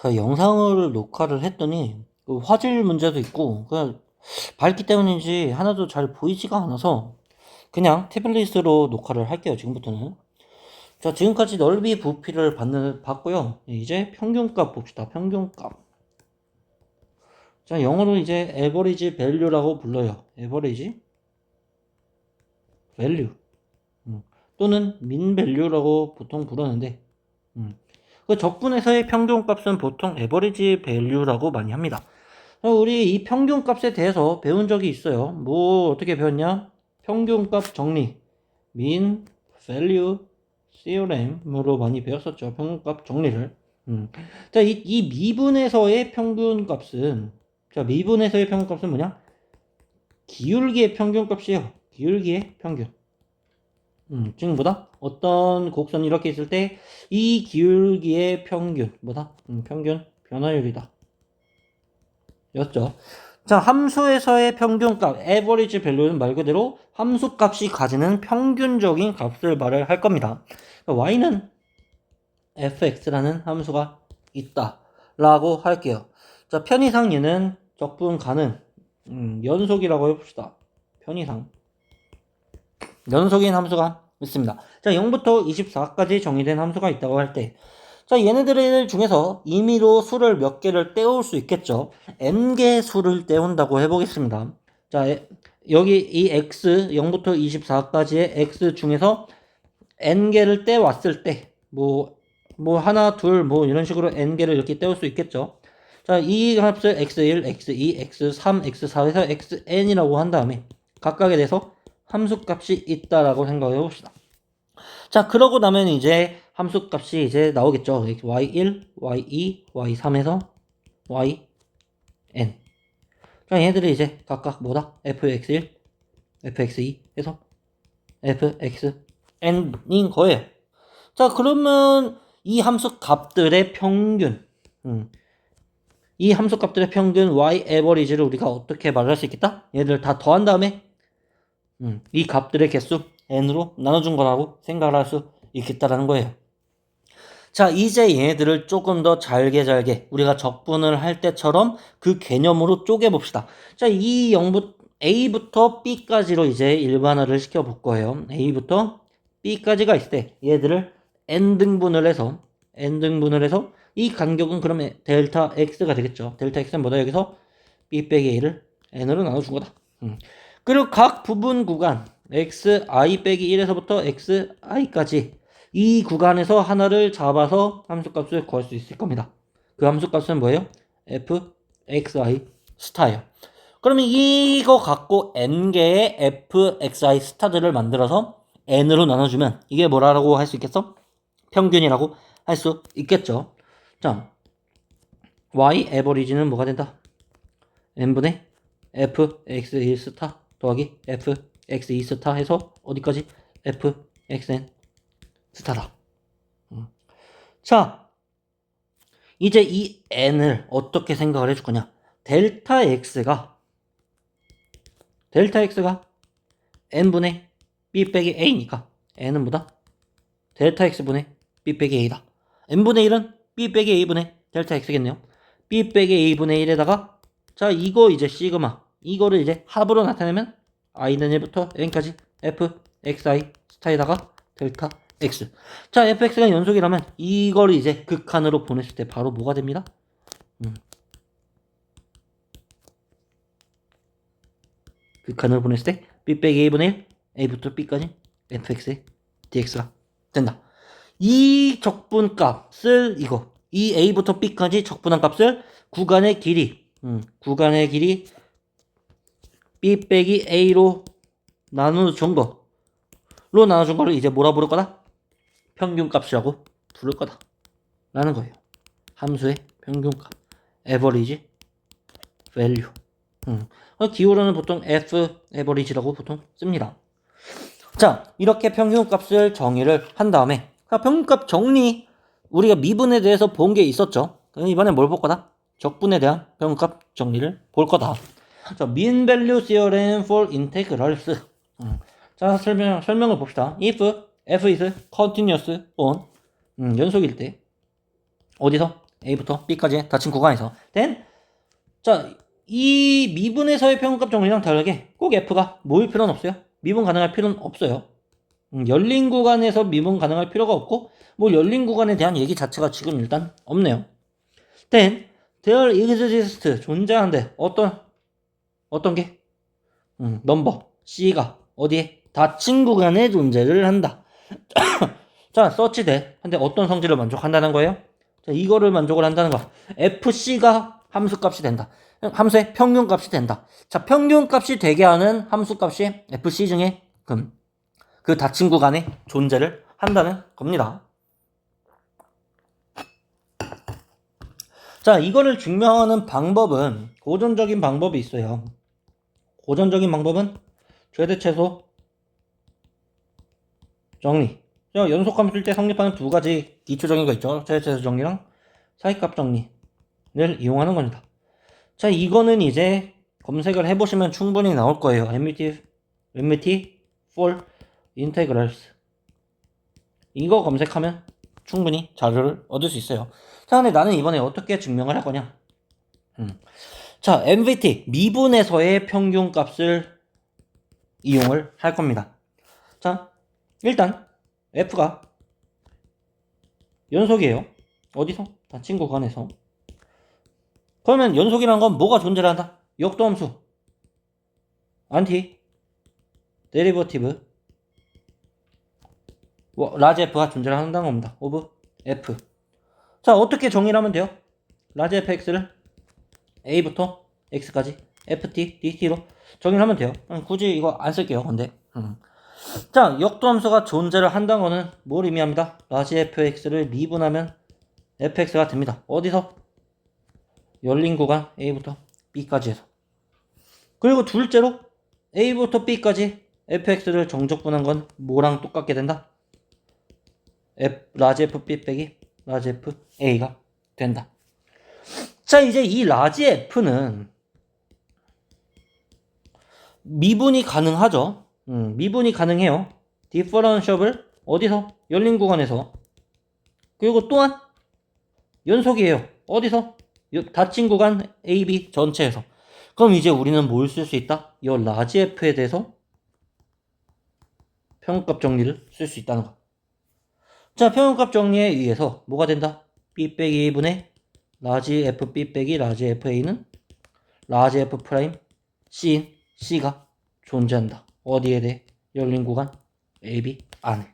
그 영상을 녹화를 했더니 그 화질 문제도 있고 그냥 밝기 때문인지 하나도 잘 보이지가 않아서 그냥 태블릿으로 녹화를 할게요. 지금부터는. 자, 지금까지 넓이 부피를 봤고요. 이제 평균값 봅시다. 평균값. 자, 영어로 이제 average value라고 불러요. average value. 또는 mean value라고 보통 부르는데 그 적분에서의 평균값은 보통 average value라고 많이 합니다. 우리 이 평균값에 대해서 배운 적이 있어요. 뭐 어떻게 배웠냐? 평균값 정리, mean value theorem으로 많이 배웠었죠. 평균값 정리를. 자, 이 미분에서의 평균값은, 자, 미분에서의 평균값은 뭐냐? 기울기의 평균값이에요. 기울기의 평균. 지금 뭐다? 어떤 곡선이 이렇게 있을 때 이 기울기의 평균, 뭐다? 평균 변화율이다. 였죠. 자, 함수에서의 평균값, average value는 말 그대로 함수값이 가지는 평균적인 값을 말을 할 겁니다. y는 fx라는 함수가 있다 라고 할게요. 자, 편의상 얘는 적분 가능, 연속이라고 해봅시다. 편의상 연속인 함수가 있습니다. 자, 0부터 24까지 정의된 함수가 있다고 할 때, 자, 얘네들 중에서 임의로 수를 몇 개를 떼올 수 있겠죠. n개 수를 떼온다고 해보겠습니다. 자, 여기 이 x 0부터 24까지의 x 중에서 n개를 떼왔을 때 뭐 하나 둘 뭐 이런 식으로 n개를 이렇게 떼올 수 있겠죠. 자, 이 값을 x1, x2, x3, x4에서 xn이라고 한 다음에 각각에 대해서 함수값이 있다라고 생각해 봅시다. 자, 그러고 나면 이제 함수값이 이제 나오겠죠. y1, y2, y3에서 yn. 자, 얘들이 이제 각각 뭐다? fx1, fx2에서 fxn인 거예요. 자, 그러면 이 함수값들의 평균, 이 함수값들의 평균 y average를 우리가 어떻게 말할 수 있겠다? 얘들 다 더한 다음에 이 값들의 개수 n으로 나눠준 거라고 생각을 할 수 있겠다라는 거예요. 자, 이제 얘네들을 조금 더 잘게 우리가 적분을 할 때처럼 그 개념으로 쪼개봅시다. 자, 이 A부터 B까지로 이제 일반화를 시켜볼 거예요. A부터 B까지가 있을 때 얘들을 N등분을 해서 이 간격은 그러면 델타 X가 되겠죠. 델타 X는 뭐다? 여기서 B 빼기 A를 N으로 나눠준 거다. 그리고 각 부분 구간 xi 빼기 1에서부터 xi까지 이 구간에서 하나를 잡아서 함수값을 구할 수 있을 겁니다. 그 함수값은 뭐예요? fxi 스타예요. 그러면 이거 갖고 n개의 fxi 스타들을 만들어서 n으로 나눠주면 이게 뭐라고 할 수 있겠어? 평균이라고 할 수 있겠죠. 자, y average는 뭐가 된다? n분의 fx1 스타 더하기 fx2 스타 해서 어디까지? fxn 스타다. 자, 이제 이 n을 어떻게 생각을 해줄 거냐? 델타 x가 n분의 b 빼기 a니까 n은 뭐다? 델타 x분의 b 빼기 a다. n분의 1은 b 빼기 a분의 델타 x겠네요. b 빼기 a분의 1에다가 자, 이거 이제 시그마 이거를 이제 합으로 나타내면 i는 1부터 n까지 fxi 스타에다가 델타 x. 자, fx가 연속이라면 이거를 이제 극한으로 보냈을 때 바로 뭐가 됩니다? 극한으로 보냈을 때 b 빼기 a분의 1 a부터 b까지 fx의 dx가 된다. 이 적분값을 이 a부터 b까지 적분한 값을 구간의 길이 b 빼기 a로 나눠준 거를 이제 뭐라 부를 거다? 평균값이라고 부를 거다 라는 거예요. 함수의 평균값 average value. 기호로는 보통 f average라고 보통 씁니다. 자, 이렇게 평균값을 정의를 한 다음에 평균값 정리 우리가 미분에 대해서 본 게 있었죠. 이번엔 뭘 볼 거다? 적분에 대한 평균값 정리를 볼 거다. 자, mean value theorem for integrals. 자, 설명을 봅시다. If f is continuous on 연속일 때 어디서? A부터 B까지 닫힌 구간에서. then 자, 이 미분에서의 평균값 정리랑 다르게 꼭 F가 모일 필요는 없어요. 미분 가능할 필요는 없어요. 열린 구간에서 미분 가능할 필요가 없고 뭐 열린 구간에 대한 얘기 자체가 지금 일단 없네요. then there exists 존재하는데 어떤 게? 넘버 C가 어디에? 닫힌 구간에 존재를 한다. 자, 서치돼. 근데 어떤 성질을 만족한다는 거예요? 자, 이거를 만족을 한다는 거. FC가 함수값이 된다. 함수의 평균값이 된다. 자, 평균값이 되게 하는 함수값이 FC 중에 그 닫힌 구간에 존재를 한다는 겁니다. 자, 이거를 증명하는 방법은 고전적인 방법이 있어요. 고전적인 방법은 최대최소 정리. 연속함 쓸 때 성립하는 두 가지 기초 정의가 있죠. 최대최소 정리랑 사이값 정리를 이용하는 겁니다. 자, 이거는 이제 검색을 해보시면 충분히 나올 거예요. MBT for integrals. 이거 검색하면 충분히 자료를 얻을 수 있어요. 자, 근데 나는 이번에 어떻게 증명을 할 거냐? 자, MBT 미분에서의 평균값을 이용을 할 겁니다. 자, 일단 F가 연속이에요. 어디서? 닫힌 구간에서. 그러면 연속이란 건 뭐가 존재를 한다? 역도함수, 안티, 데리버티브, 라지 F가 존재를 한다는 겁니다. 오브 F. 자, 어떻게 정의를 하면 돼요? 라지 FX를 A부터 X까지 FT, DT로 정의를 하면 돼요. 굳이 이거 안 쓸게요. 근데 자, 역도함수가 존재를 한다는 거는 뭘 의미합니다? 라지 FX를 미분하면 FX가 됩니다. 어디서? 열린 구간 A부터 B까지 해서. 그리고 둘째로 A부터 B까지 FX를 정적분한 건 뭐랑 똑같게 된다? 라지 FB 빼기 라지 FA가 된다. 자, 이제 이 라지 F는 미분이 가능하죠. 미분이 가능해요. 디퍼런셜을 어디서? 열린 구간에서. 그리고 또한 연속이에요. 어디서? 닫힌 구간 AB 전체에서. 그럼 이제 우리는 뭘 쓸 수 있다? 이 라지 F에 대해서 평균값 정리를 쓸 수 있다는 거. 자, 평균값 정리에 의해서 뭐가 된다? B 빼기 1분의 라지 F B 빼기 라지 FA는 라지 F 프라임 C인 C가 존재한다. 어디에 대해? 열린 구간 AB 안에.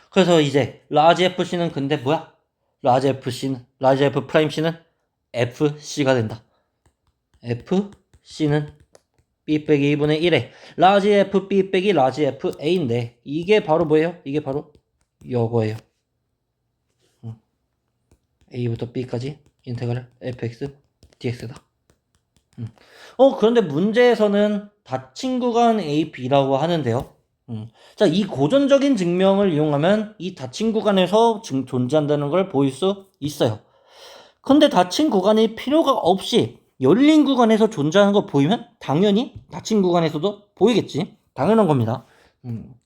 그래서 이제 라지 FC는 근데 뭐야? 라지 F 프라임 C는 FC가 된다. FC는 B 빼기 2분의 1에 라지 F B 빼기 라지 FA인데 이게 바로 뭐예요? 이게 바로 이거예요. A부터 B까지 인테그랄 fx dx다. 그런데 문제에서는 닫힌 구간 A, B라고 하는데요. 자, 이 고전적인 증명을 이용하면 이 닫힌 구간에서 존재한다는 걸 보일 수 있어요. 근데 닫힌 구간이 필요가 없이 열린 구간에서 존재하는 거 보이면 당연히 닫힌 구간에서도 보이겠지. 당연한 겁니다.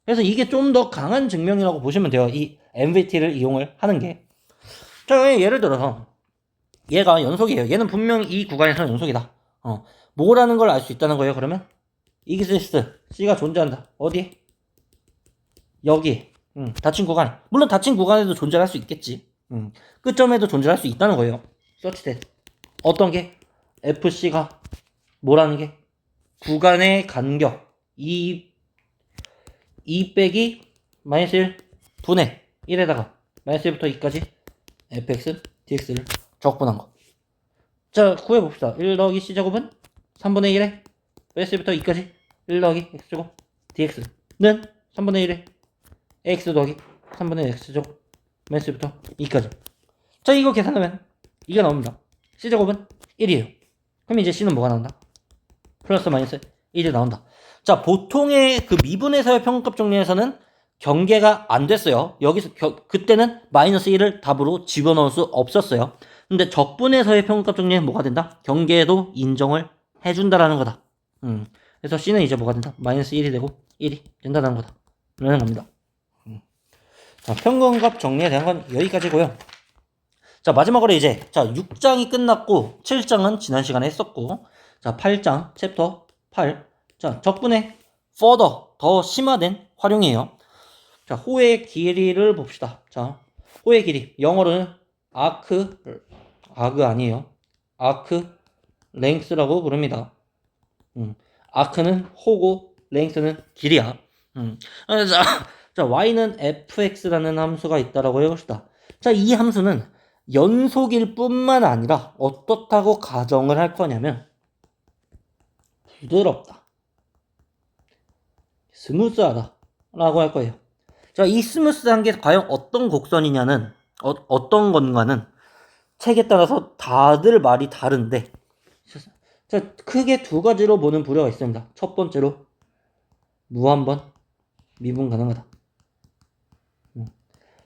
그래서 이게 좀 더 강한 증명이라고 보시면 돼요. 이 MVT를 이용을 하는 게. 자, 예를 들어서 얘가 연속이에요. 얘는 분명히 이 구간에서는 연속이다. 뭐라는 걸 알 수 있다는 거예요. 그러면 exist, C가 존재한다. 어디? 여기. 닫힌 구간. 물론 닫힌 구간에도 존재할 수 있겠지. 끝점에도 존재할 수 있다는 거예요. search that. 어떤 게? FC가 뭐라는 게? 구간의 간격 2 빼기 마이너스 1 분의 1에다가 마이너스 1부터 2까지 fx dx를 적분한 거. 자, 구해봅시다. 1 더하기 c제곱은 3분의 1에 마이너스 1부터 2까지 1 더하기 x제곱 dx는 3분의 1에 x 더하기 3분의 x제곱 마이너스 1부터 2까지. 자, 이거 계산하면 이게 나옵니다. c제곱은 1이에요. 그럼 이제 c는 뭐가 나온다? 플러스 마이너스 1이 나온다. 자, 보통의 그 미분에서의 평균값 정리에서는 경계가 안 됐어요. 여기서 그때는 마이너스 1을 답으로 집어넣을 수 없었어요. 근데 적분에서의 평균값 정리는 뭐가 된다? 경계에도 인정을 해준다라는 거다. 그래서 C는 이제 뭐가 된다? 마이너스 1이 되고 1이 된다는 거다. 라는 겁니다. 자, 평균값 정리에 대한 건 여기까지고요. 자, 마지막으로 이제, 자, 6장이 끝났고, 7장은 지난 시간에 했었고, 자, 8장, 챕터 8. 자, 적분의 further, 더 심화된 활용이에요. 자, 호의 길이를 봅시다. 자, 호의 길이. 영어로는 아크 아니에요. 아크 랭스라고 부릅니다. 아크는 호고, 랭스는 길이야. 자, y는 fx라는 함수가 있다라고 해봅시다. 자, 이 함수는 연속일 뿐만 아니라 어떻다고 가정을 할 거냐면 부드럽다, 스무스하다 라고 할 거예요. 자, 이 스무스한 게 과연 어떤 곡선이냐는 어떤 건가는 책에 따라서 다들 말이 다른데, 자, 크게 두 가지로 보는 부류가 있습니다. 첫 번째로 무한번 미분 가능하다.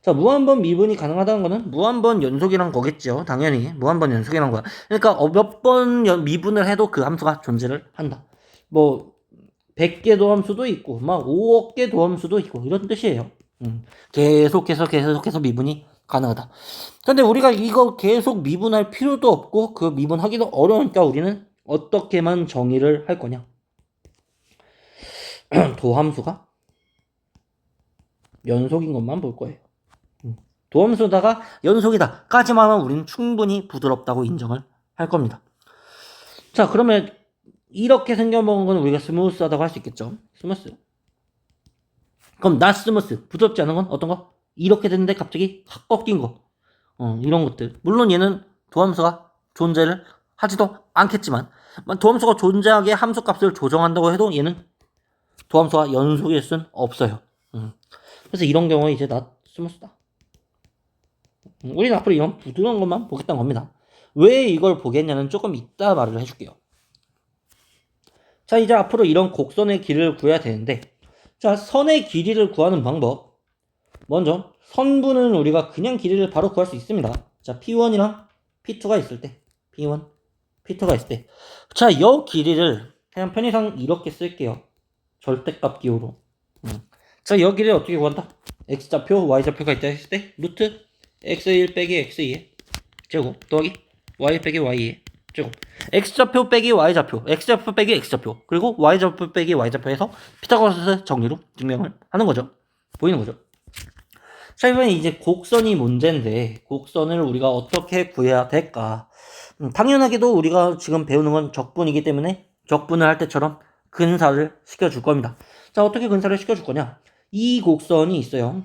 자, 무한번 미분이 가능하다는 거는 무한번 연속이란 거겠죠. 당연히 무한번 연속이란 거야. 그러니까 몇 번 미분을 해도 그 함수가 존재를 한다. 뭐 100개 도함수도 있고 막 5억 개 도함수도 있고 이런 뜻이에요. 계속해서 미분이 가능하다. 근데 우리가 이거 계속 미분할 필요도 없고 그 미분하기도 어려우니까 우리는 어떻게만 정의를 할 거냐. 도함수가 연속인 것만 볼 거예요. 도함수다가 연속이다 까지만 하면 우리는 충분히 부드럽다고 인정을 할 겁니다. 자, 그러면 이렇게 생겨먹은 건 우리가 스무스하다고 할 수 있겠죠. 스무스. 그럼 not 스무스, 부드럽지 않은 건 어떤 거? 이렇게 됐는데 갑자기 확 꺾인 거. 이런 것들. 물론 얘는 도함수가 존재를 하지도 않겠지만 도함수가 존재하게 함수값을 조정한다고 해도 얘는 도함수가 연속일 순 없어요. 그래서 이런 경우에 이제 not 스무스다. 우리는 앞으로 이런 부드러운 것만 보겠다는 겁니다. 왜 이걸 보겠냐는 조금 이따 말을 해줄게요. 자, 이제 앞으로 이런 곡선의 길이를 구해야 되는데, 자, 선의 길이를 구하는 방법. 먼저 선분은 우리가 그냥 길이를 바로 구할 수 있습니다. 자, P1이랑 P2가 있을 때, P1, P2가 있을 때, 자, 이 길이를 그냥 편의상 이렇게 쓸게요. 절대값 기호로. 자, 이 길이를 어떻게 구한다? x좌표, y좌표가 있다 했을 때 루트 x1 빼기 x2의 제곱 더하기 y 빼기 y2의 제곱. x좌표 빼기 y좌표, x좌표 빼기 x좌표, 그리고 y좌표 빼기 y좌표에서 피타고라스 정리로 증명을 하는 거죠. 보이는 거죠. 자, 이번에 이제 곡선이 문제인데 곡선을 우리가 어떻게 구해야 될까? 당연하게도 우리가 지금 배우는 건 적분이기 때문에 적분을 할 때처럼 근사를 시켜줄 겁니다. 자, 어떻게 근사를 시켜줄 거냐? 이 곡선이 있어요.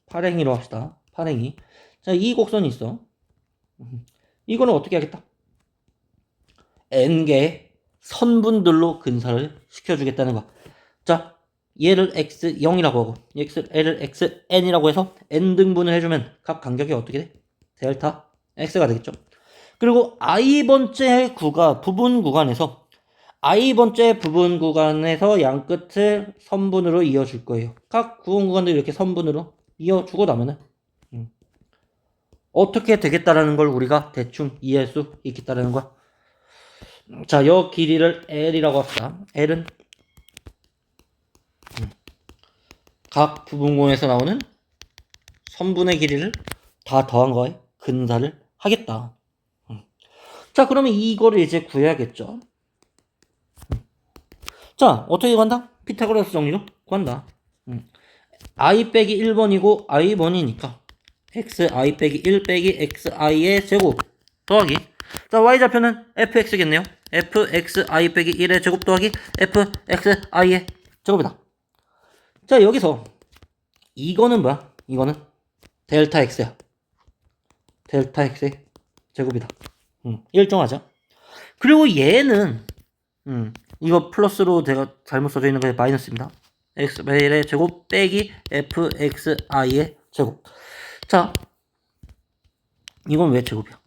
파랭이로 합시다. 파랭이. 자, 이 곡선이 있어. 이거는 어떻게 하겠다? n개의 선분들로 근사를 시켜주겠다는 거. 자, 얘를 x0이라고 하고 얘를 xn이라고 해서 n등분을 해주면 각 간격이 어떻게 돼? 델타 x가 되겠죠. 그리고 i번째 부분 구간에서 i번째 부분 구간에서 양 끝을 선분으로 이어줄 거예요. 각 구분 구간들 이렇게 선분으로 이어주고 나면은 어떻게 되겠다라는 걸 우리가 대충 이해할 수 있겠다라는 거야. 자, 요 길이를 L이라고 합시다. L은 각 부분공에서 나오는 선분의 길이를 다 더한 거에 근사를 하겠다. 자, 그러면 이거를 이제 구해야겠죠. 자, 어떻게 구한다? 피타고라스 정리로 구한다. i 빼기 1번이고 i번이니까 xi 빼기 1 빼기 xi의 제곱 더하기, 자, y좌표는 fx겠네요. fxi 빼기 1의 제곱 더하기 fxi의 제곱이다. 자, 여기서 이거는 뭐야? 이거는 델타 x야. 델타 x의 제곱이다. 일정하죠? 그리고 얘는 이거 플러스로 제가 잘못 써져 있는 거에 마이너스입니다. x의 제곱 빼기 fxi의 제곱. 자, 이건 왜 제곱이야?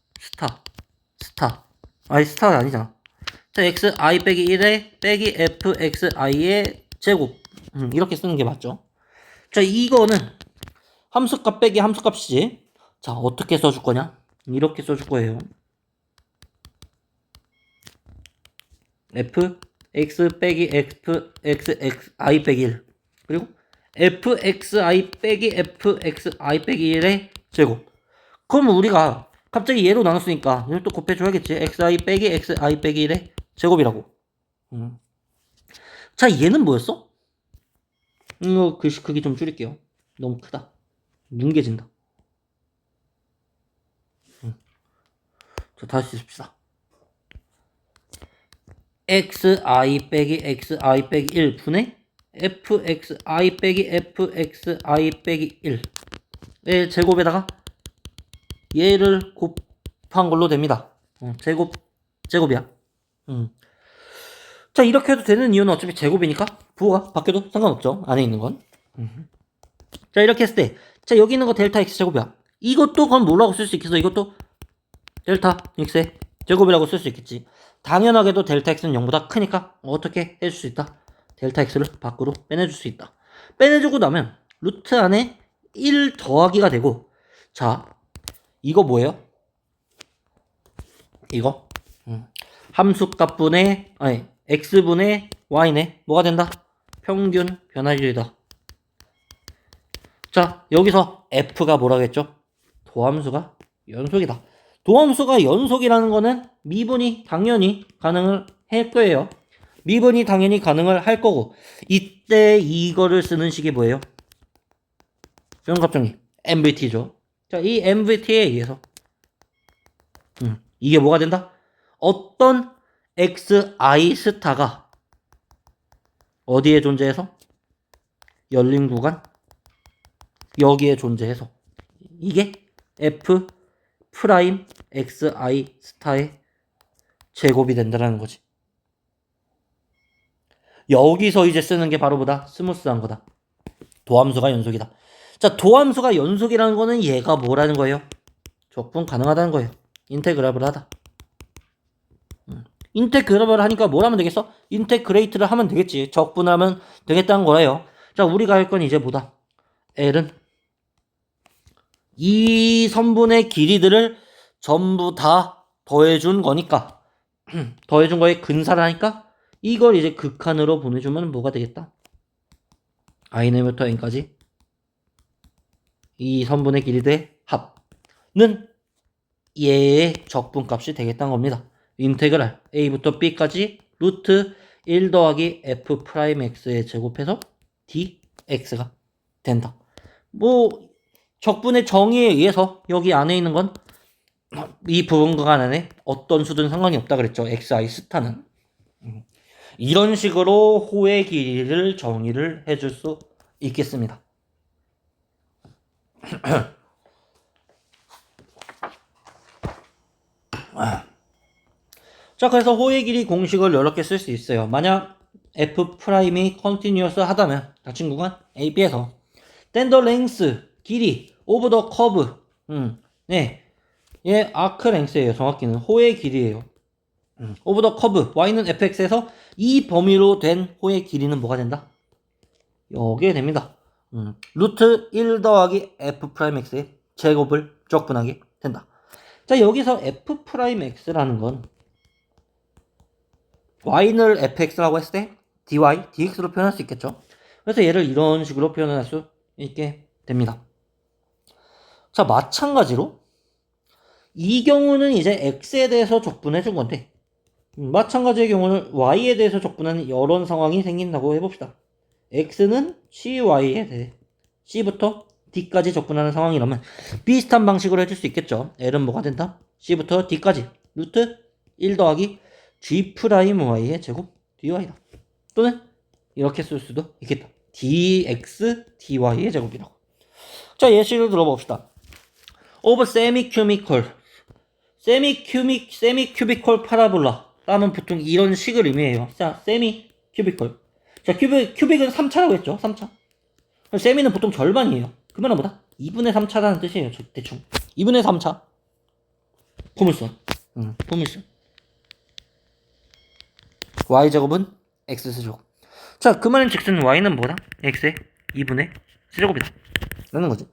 스타가 아니잖아. 자, xi 빼기 1에 빼기 fxi의 제곱. 이렇게 쓰는 게 맞죠? 자, 이거는 함수값 빼기 함수값이지. 자, 어떻게 써줄 거냐? 이렇게 써줄 거예요. fx 빼기 fxi 빼기 1 그리고 fxi 빼기 fxi 빼기 1의 제곱. 그럼 우리가 갑자기 얘로 나눴으니까 얘를 또 곱해줘야겠지. xi 빼기 xi 빼기 1의 제곱이라고. 자, 얘는 뭐였어? 이거 글씨 크기 좀 줄일게요. 너무 크다. 뭉개진다. 자, 다시 씁시다. xi 빼기 xi 빼기 1 분의 fxi 빼기 fxi 빼기 1의 제곱에다가 얘를 곱한 걸로 됩니다. 제곱이야. 자, 이렇게 해도 되는 이유는 어차피 제곱이니까 부호가 바뀌어도 상관없죠. 안에 있는 건. 자, 이렇게 했을 때, 자, 여기 있는 거 델타 x 제곱이야. 이것도 그럼 뭐라고 쓸 수 있겠어? 이것도 델타 x의 제곱이라고 쓸 수 있겠지. 당연하게도 델타 x는 0보다 크니까 어떻게 해줄 수 있다? 델타 x를 밖으로 빼내줄 수 있다. 빼내주고 나면 루트 안에 1 더하기가 되고, 자, 이거 뭐예요? 이거 함수값분의 x분의 y네. 뭐가 된다? 평균 변화율이다. 자, 여기서 f가 뭐라겠죠? 도함수가 연속이다. 도함수가 연속이라는 거는 미분이 당연히 가능을 할 거예요. 미분이 당연히 가능을 할 거고, 이때 이거를 쓰는 식이 뭐예요? 변값정리 MVT죠. 자, 이 MVT에 의해서 이게 뭐가 된다? 어떤 xi 스타가 어디에 존재해서? 열린 구간 여기에 존재해서 이게 f 프라임 xi 스타의 제곱이 된다라는 거지. 여기서 이제 쓰는 게 바로 보다 스무스한 거다. 도함수가 연속이다. 자, 도함수가 연속이라는 거는 얘가 뭐라는 거예요? 적분 가능하다는 거예요. 인테그랄을 하다. 인테그랄을 하니까 뭘 하면 되겠어? 인테그레이트를 하면 되겠지. 적분하면 되겠다는 거예요. 자, 우리가 할 건 이제 뭐다? L은 이 선분의 길이들을 전부 다 더해준 거니까 더해준 거에 근사를 하니까 이걸 이제 극한으로 보내주면 뭐가 되겠다? i는부터 n까지 이 선분의 길이들의 합은 얘의 적분값이 되겠다는 겁니다. 인테그랄 a부터 b까지 루트 1 더하기 f 프라임 x에 제곱해서 dx가 된다. 뭐 적분의 정의에 의해서 여기 안에 있는 건 이 부분 구간 안에 어떤 수든 상관이 없다 그랬죠. xi 스타는. 이런 식으로 호의 길이를 정의를 해줄 수 있겠습니다. 자, 그래서 호의 길이 공식을 여러 개 쓸 수 있어요. 만약 f 프라임이 컨티뉴어스 하다면 닫힌 구간 a, b에서 then the length 길이 over the curve 네, 얘 아크 랭스예요. 정확히는 호의 길이에요. over the curve y는 fx에서 이 범위로 된 호의 길이는 뭐가 된다? 여기에 됩니다. 루트 1 더하기 f 프라임 x의 제곱을 적분하게 된다. 자, 여기서 f 프라임 x라는 건 y를 fx라고 했을 때 dy, dx로 표현할 수 있겠죠. 그래서 얘를 이런 식으로 표현할 수 있게 됩니다. 자, 마찬가지로 이 경우는 이제 x에 대해서 적분해 준 건데 마찬가지의 경우는 y에 대해서 적분하는 이런 상황이 생긴다고 해봅시다. x는 cy에 대해 c부터 d까지 적분하는 상황이라면 비슷한 방식으로 해줄 수 있겠죠. l은 뭐가 된다? c부터 d까지 루트 1 더하기 g 프라임 y의 제곱 dy다. 또는 이렇게 쓸 수도 있겠다. dx dy의 제곱이라고. 자, 예시를 들어봅시다. of semi-cubical parabola 라면 보통 이런 식을 의미해요. 자, semi-cubical. 자, 큐빅은 3차라고 했죠. 3차. 세미는 보통 절반이에요. 그러면 뭐다? 2분의 3차라는 뜻이에요. 대충. 2분의 3차. 포물선. 포물선. y제곱은 x제곱. 자, 그 말인 즉슨 y는 뭐다? x의 2분의 se제곱이다. 라는 거지.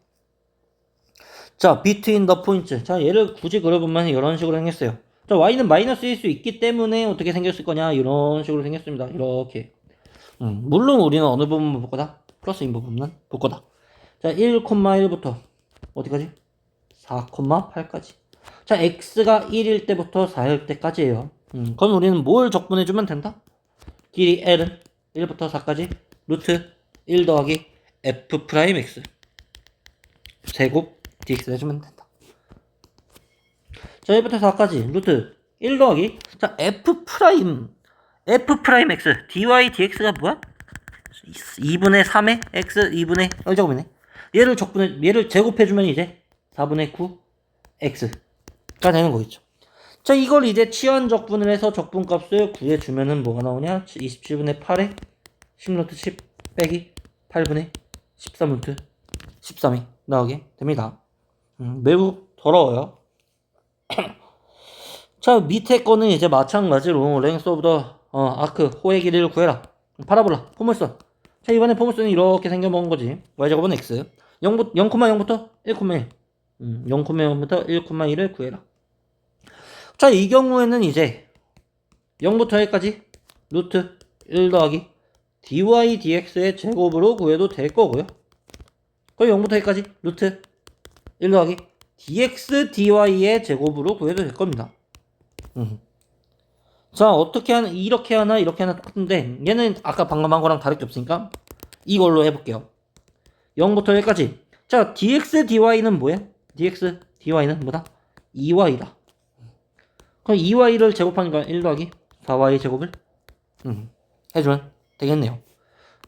자, between the points. 자, 얘를 굳이 그려보면 이런 식으로 생겼어요. 자, y는 마이너스일 수 있기 때문에 어떻게 생겼을 거냐? 이런 식으로 생겼습니다. 이렇게. 물론 우리는 어느 부분만 볼 거다? 플러스인 부분만 볼 거다. 자, 1,1부터 어디까지? 4,8까지. 자, x가 1일 때부터 4일 때까지예요. 그럼 우리는 뭘 적분해주면 된다? 길이 l은 1부터 4까지 루트 1 더하기 f 프라임 x 제곱 dx 해주면 된다. 자, 1부터 4까지 루트 1 더하기 자 f 프라임 x dy dx가 뭐야? 2분의 3의 x 2분의 제곱이네. 얘를 제곱해주면 이제 4분의 9 x가 되는 거겠죠. 자, 이걸 이제 치환 적분을 해서 적분값을 구해주면은 뭐가 나오냐? 27분의 8에 10루트 10 빼기 8분의 13루트 13이 나오게 됩니다. 매우 더러워요. 자, 밑에 거는 이제 마찬가지로 랭스 오브 더 아크 호의 길이를 구해라. 파라볼라 포물선. 자, 이번에 포물선이 이렇게 생겨먹은 거지. y제곱은 x 0,0부터 1,1 0,0부터 1,1을 구해라. 자, 이 경우에는 이제 0부터 1까지 루트 1 더하기 dy dx의 제곱으로 구해도 될 거고요. 그럼 0부터 1까지 루트 1 더하기 dx dy의 제곱으로 구해도 될 겁니다. 자, 어떻게 하나, 이렇게 하나, 이렇게 하나 똑같은데, 얘는 아까 방금 한 거랑 다를 게 없으니까, 이걸로 해볼게요. 0부터 1까지. 자, dx dy는 뭐야? dx dy는 뭐다? 2y다. 그럼 2y를 제곱하니까 1 더하기 4y 제곱을 해주면 되겠네요.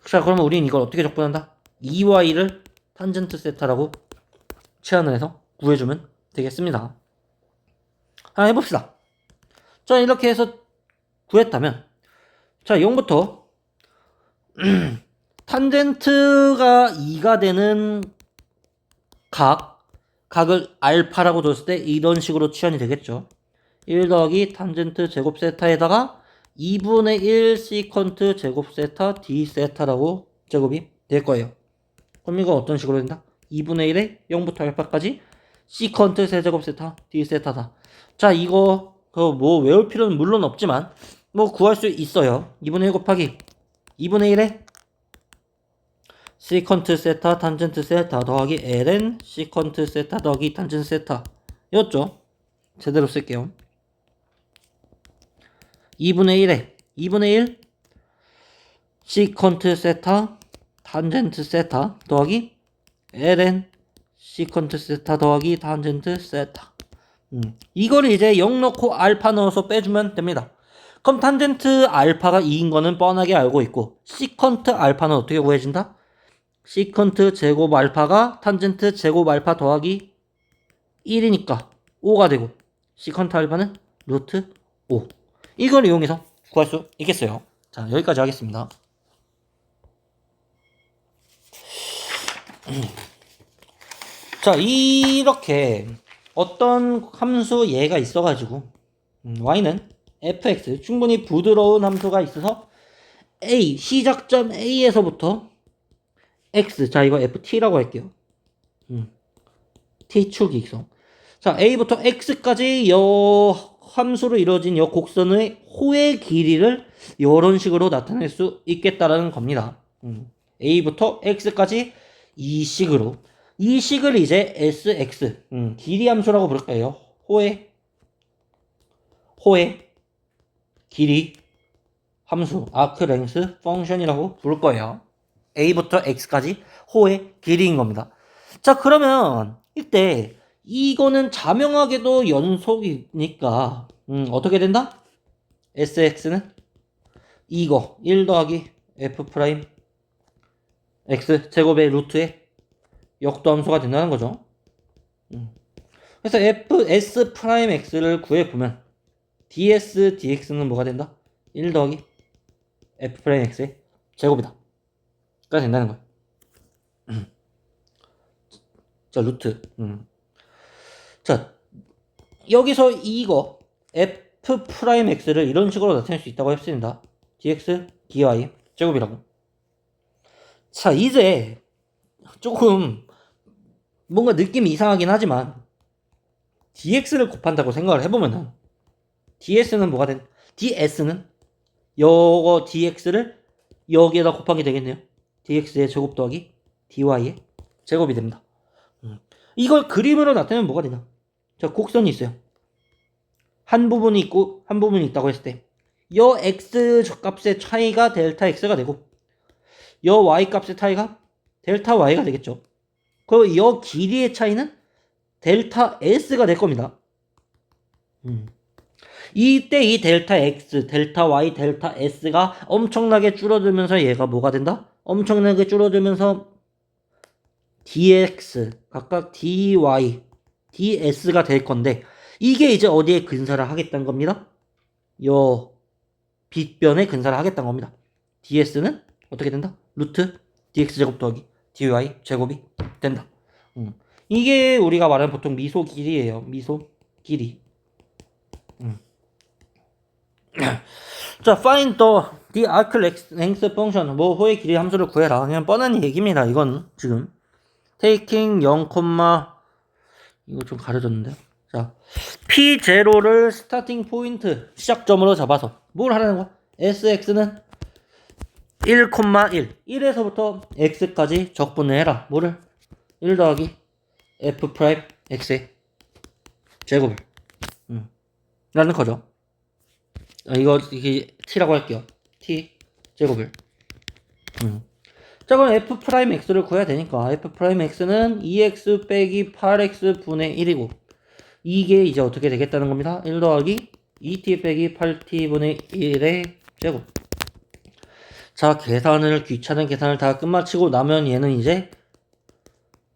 자, 그러면 우리는 이걸 어떻게 적분한다? 2y를 탄젠트 세타라고 치환을 해서 구해주면 되겠습니다. 하나 해봅시다. 자, 이렇게 해서 구했다면, 자, 0부터 탄젠트가 2가 되는 각을 알파라고 줬을 때 이런 식으로 치환이 되겠죠. 1 더하기 탄젠트 제곱 세타에다가 2분의 1 시컨트 제곱 세타 d 세타라고 제곱이 될 거예요. 그럼 이거 어떤 식으로 된다? 2분의 1에 0부터 알파까지 시컨트 세제곱 세타 d 세타다. 자, 이거 뭐 외울 필요는 물론 없지만 뭐 구할 수 있어요. 2분의 1 곱하기 2분의 1에 시컨트 세타 탄젠트 세타 더하기 ln 시컨트 세타 더하기 탄젠트 세타 였죠. 제대로 쓸게요. 2분의 1에 2분의 1 시컨트 세타 탄젠트 세타 더하기 ln 시컨트 세타 더하기 탄젠트 세타. 이걸 이제 0 넣고 알파 넣어서 빼주면 됩니다. 그럼 탄젠트 알파가 2인 거는 뻔하게 알고 있고, 시컨트 알파는 어떻게 구해진다? 시컨트 제곱 알파가 탄젠트 제곱 알파 더하기 1이니까 5가 되고, 시컨트 알파는 루트 5. 이걸 이용해서 구할 수 있겠어요. 자, 여기까지 하겠습니다. 자, 이렇게 어떤 함수 얘가 있어가지고 y는 fx 충분히 부드러운 함수가 있어서 a 시작점 a에서부터 x 자 이거 ft라고 할게요. t축 이익성. 자, a부터 x까지 함수로 이루어진 여 곡선의 호의 길이를 이런 식으로 나타낼 수 있겠다라는 겁니다. a부터 x까지 이 식으로. 이 식을 이제 sx 길이 함수라고 부를 거예요. 호의 길이 함수 아크 랭스 펑션이라고 부를 거예요. a부터 x까지 호의 길이인 겁니다. 자, 그러면 이때 이거는 자명하게도 연속이니까 어떻게 된다? sx는 이거 1 더하기 f 프라임 x 제곱의 루트에 역도함수가 된다는 거죠. 그래서 s 프라임 x를 구해보면 ds dx는 뭐가 된다? 1 더하기 f 프라임 x의 제곱이다 가 된다는 거예요. 자, 루트 자, 여기서 이거 f 프라임 x를 이런 식으로 나타낼 수 있다고 했습니다. dx dy 제곱이라고. 자, 이제 조금 뭔가 느낌이 이상하긴 하지만 dx를 곱한다고 생각을 해보면은 ds는 뭐가 된? ds는 요거 dx를 여기에다 곱하게 되겠네요. dx의 제곱 더하기 dy의 제곱이 됩니다. 이걸 그림으로 나타내면 뭐가 되냐? 자, 곡선이 있어요. 한 부분이 있고 한 부분이 있다고 했을 때 여 x 값의 차이가 델타 x가 되고 여 y 값의 차이가 델타 y가 되겠죠. 그리고 여 길이의 차이는 델타 s가 될 겁니다. 이때 이 델타 x, 델타 y, 델타 s가 엄청나게 줄어들면서 얘가 뭐가 된다? 엄청나게 줄어들면서 dx, 각각 dy, ds가 될 건데 이게 이제 어디에 근사를 하겠다는 겁니다? 요 빗변에 근사를 하겠다는 겁니다. ds는 어떻게 된다? 루트 dx제곱 더하기 dy 제곱이 된다. 이게 우리가 말하는 보통 미소 길이에요. 미소 길이. 자, find the arc length function. 뭐 호의 길이 함수를 구해라. 그냥 뻔한 얘기입니다. 이건 지금 taking 0, 이거 좀 가려졌는데. 자, P0를 스타팅 포인트 시작점으로 잡아서 뭘 하라는 거야? SX는 1, 1에서부터 X까지 적분을 해라. 뭐를? 1 더하기 F 프라임 X의 제곱을 라는 거죠. 이게 T라고 할게요. T 제곱을. 자, 그럼 F 프라임 X를 구해야 되니까 F 프라임 X는 2X 빼기 8X 분의 1이고 이게 이제 어떻게 되겠다는 겁니다. 1 더하기 2T 빼기 8T 분의 1의 제곱. 자, 귀찮은 계산을 다 끝마치고 나면 얘는 이제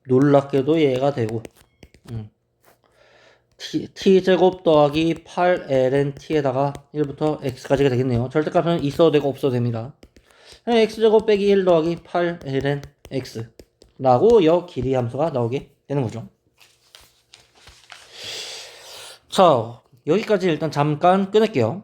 놀랍게도 얘가 되고 T제곱 더하기 8lnT에다가 1부터 X까지가 되겠네요. 절대값은 있어도 되고 없어도 됩니다. X제곱 빼기 1 더하기 8ln X 라고 여 길이 함수가 나오게 되는 거죠. 자, 여기까지 일단 잠깐 끊을게요.